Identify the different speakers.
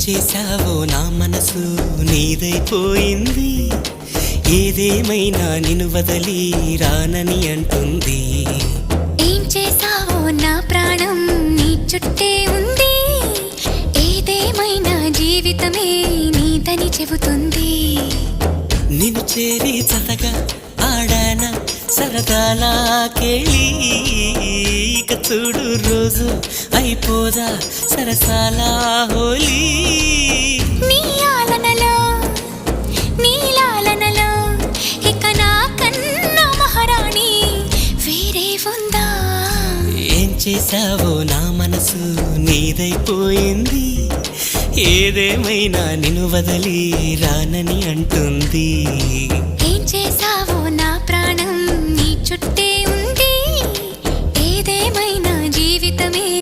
Speaker 1: చేశావో నా మనసు నీదైపోయింది, ఏదేమైనా నిన్ను వదలి రానని అంటుంది.
Speaker 2: ఏం చేశావో నా ప్రాణం నీ చుట్టే ఉంది, ఏదేమైనా జీవితమే నీదని చెబుతుంది.
Speaker 1: నిన్ను చేరి చతగా ఆడాన సరదాలా కేళి, ఇక చూడు రోజు అయిపోదా సరసాల హోలీ.
Speaker 2: నీ ఆలనలో నీ లాలనలో ఇక నా కన్నా మహారాణి వేరే ఉందా?
Speaker 1: ఏం చేశావో నా మనసు నీదైపోయింది, ఏదేమైనా నిన్ను వదలి రానని అంటుంది.
Speaker 2: ఏం చేశావో నా ప్రాణం నీ చుట్టే ఉంది, ఏదేమైనా జీవితమే